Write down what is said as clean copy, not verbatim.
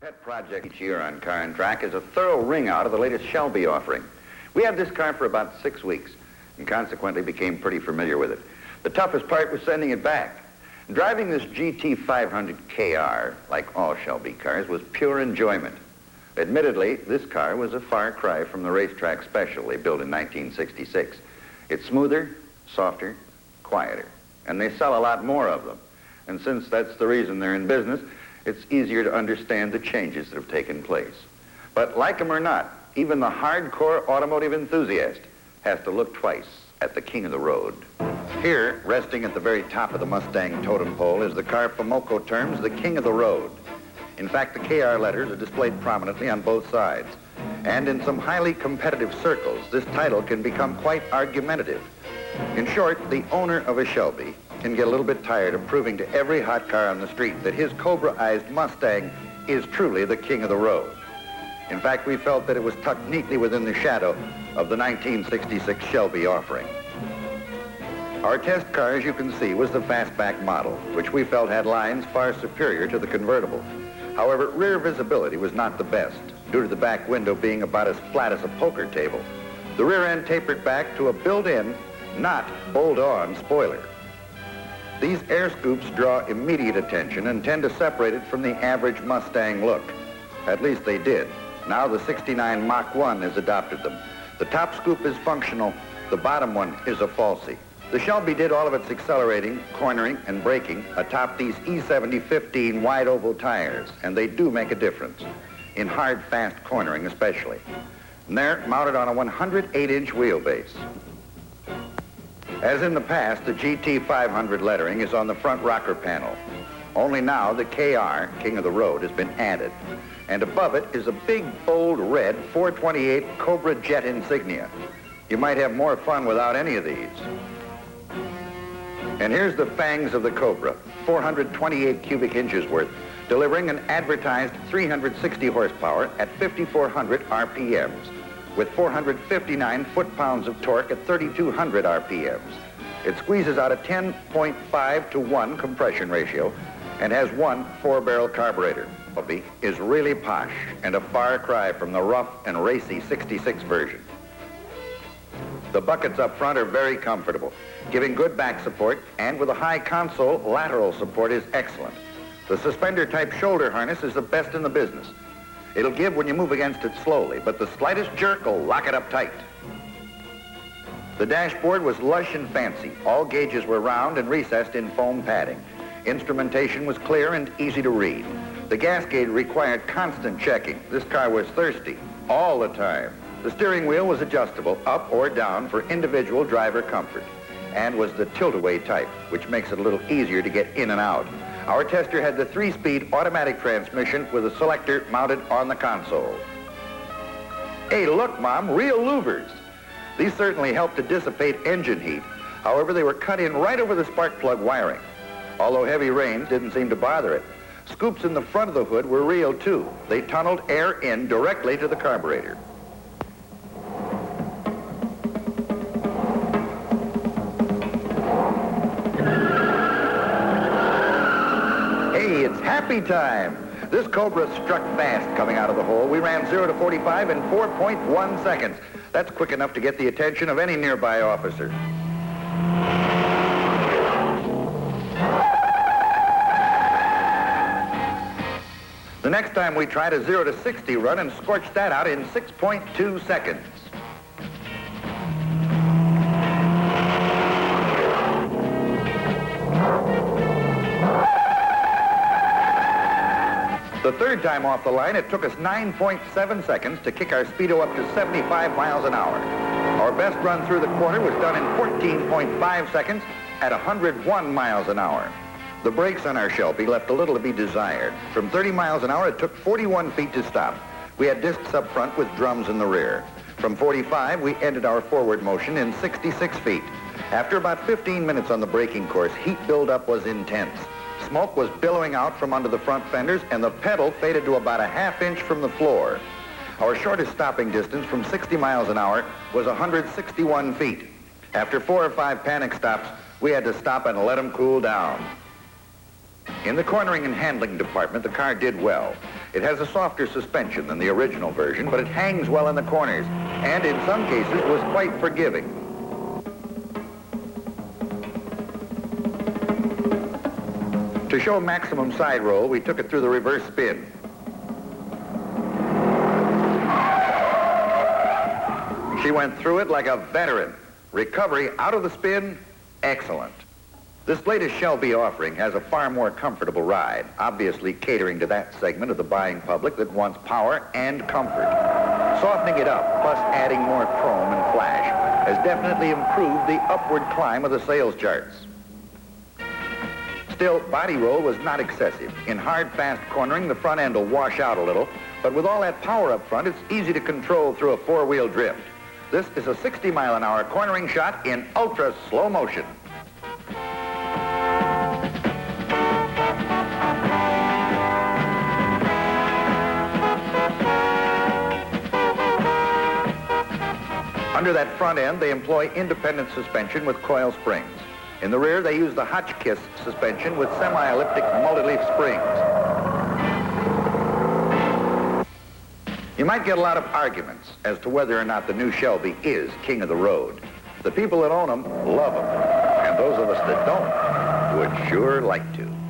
Pet project each year on Car and Track is a thorough ring-out of the latest Shelby offering. We had this car for about 6 weeks and consequently became pretty familiar with it. The toughest part was sending it back. Driving this GT 500 KR, like all Shelby cars, was pure enjoyment. Admittedly, this car was a far cry from the racetrack special they built in 1966. It's smoother, softer, quieter, and they sell a lot more of them. And since that's the reason they're in business, it's easier to understand the changes that have taken place. But like them or not, even the hardcore automotive enthusiast has to look twice at the king of the road. Here, resting at the very top of the Mustang totem pole, is the car Fomoco terms the king of the road. In fact, the KR letters are displayed prominently on both sides. And in some highly competitive circles, this title can become quite argumentative. In short, the owner of a Shelby can get a little bit tired of proving to every hot car on the street that his Cobra-ized Mustang is truly the king of the road. In fact, we felt that it was tucked neatly within the shadow of the 1966 Shelby offering. Our test car, as you can see, was the fastback model, which we felt had lines far superior to the convertible. However, rear visibility was not the best, due to the back window being about as flat as a poker table. The rear end tapered back to a built-in, not bolt-on spoiler. These air scoops draw immediate attention and tend to separate it from the average Mustang look. At least they did. Now the 69 Mach 1 has adopted them. The top scoop is functional, the bottom one is a falsie. The Shelby did all of its accelerating, cornering, and braking atop these E70-15 wide oval tires, and they do make a difference, in hard, fast cornering especially. And they're mounted on a 108-inch wheelbase. As in the past, the GT 500 lettering is on the front rocker panel. Only now the KR, King of the Road, has been added. And above it is a big, bold red 428 Cobra Jet insignia. You might have more fun without any of these. And here's the fangs of the Cobra, 428 cubic inches worth, delivering an advertised 360 horsepower at 5,400 RPMs. With 459 foot-pounds of torque at 3,200 RPMs. It squeezes out a 10.5 to 1 compression ratio and has one 4-barrel carburetor. Shelby is really posh and a far cry from the rough and racy 66 version. The buckets up front are very comfortable, giving good back support, and with a high console, lateral support is excellent. The suspender-type shoulder harness is the best in the business. It'll give when you move against it slowly, but the slightest jerk will lock it up tight. The dashboard was lush and fancy. All gauges were round and recessed in foam padding. Instrumentation was clear and easy to read. The gas gauge required constant checking. This car was thirsty all the time. The steering wheel was adjustable up or down for individual driver comfort and was the tilt-away type, which makes it a little easier to get in and out. Our tester had the 3-speed automatic transmission with a selector mounted on the console. Hey, look, Mom, real louvers. These certainly help to dissipate engine heat. However, they were cut in right over the spark plug wiring. Although heavy rains didn't seem to bother it. Scoops in the front of the hood were real, too. They tunneled air in directly to the carburetor. It's happy time. This Cobra struck fast coming out of the hole. We ran 0 to 45 in 4.1 seconds. That's quick enough to get the attention of any nearby officer. The next time we tried a 0 to 60 run and scorched that out in 6.2 seconds. The third time off the line, it took us 9.7 seconds to kick our speedo up to 75 miles an hour. Our best run through the corner was done in 14.5 seconds at 101 miles an hour. The brakes on our Shelby left a little to be desired. From 30 miles an hour, it took 41 feet to stop. We had discs up front with drums in the rear. From 45, we ended our forward motion in 66 feet. After about 15 minutes on the braking course, heat buildup was intense. Smoke was billowing out from under the front fenders, and the pedal faded to about a half-inch from the floor. Our shortest stopping distance from 60 miles an hour was 161 feet. After 4 or 5 panic stops, we had to stop and let them cool down. In the cornering and handling department, the car did well. It has a softer suspension than the original version, but it hangs well in the corners, and in some cases was quite forgiving. To show maximum side roll, we took it through the reverse spin. She went through it like a veteran. Recovery out of the spin, excellent. This latest Shelby offering has a far more comfortable ride, obviously catering to that segment of the buying public that wants power and comfort. Softening it up, plus adding more chrome and flash, has definitely improved the upward climb of the sales charts. Still, body roll was not excessive. In hard, fast cornering, the front end will wash out a little, but with all that power up front, it's easy to control through a four-wheel drift. This is a 60-mile-an-hour cornering shot in ultra slow motion. Under that front end, they employ independent suspension with coil springs. In the rear, they use the Hotchkiss suspension with semi-elliptic multi-leaf springs. You might get a lot of arguments as to whether or not the new Shelby is king of the road. The people that own them love them, and those of us that don't would sure like to.